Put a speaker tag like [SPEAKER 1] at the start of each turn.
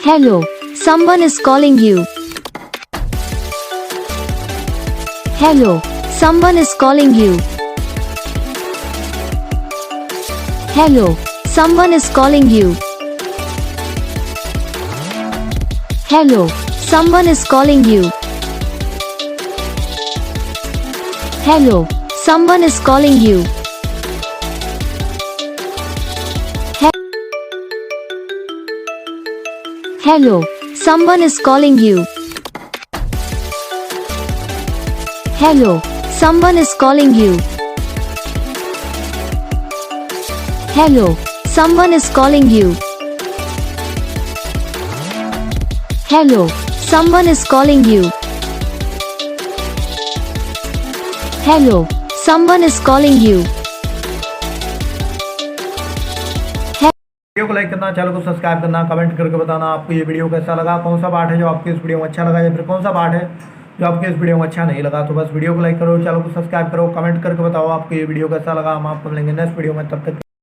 [SPEAKER 1] Hello, someone is calling you. Hello, someone is calling you. Hello, someone is calling you. Hello, someone is calling you. Hello, someone is calling you. Hello, someone is calling you. Hello, someone is calling you. Hello, someone is calling you. Hello, someone is calling you. Hello, someone is calling you.
[SPEAKER 2] Video को like करना, channel को subscribe करना, comment करके बताना आपको ये video कैसा लगा, कौन सा पार्ट है जो आपको इस वीडियो में अच्छा लगा या फिर कौन सा पार्ट है जो आपको इस वीडियो में अच्छा नहीं लगा। तो बस वीडियो को लाइक करो, चैनल को सब्सक्राइब करो, कमेंट करके बताओ आपको ये वीडियो कैसा लगा। हम आपको मिलेंगे नेक्स्ट वीडियो में, तब तक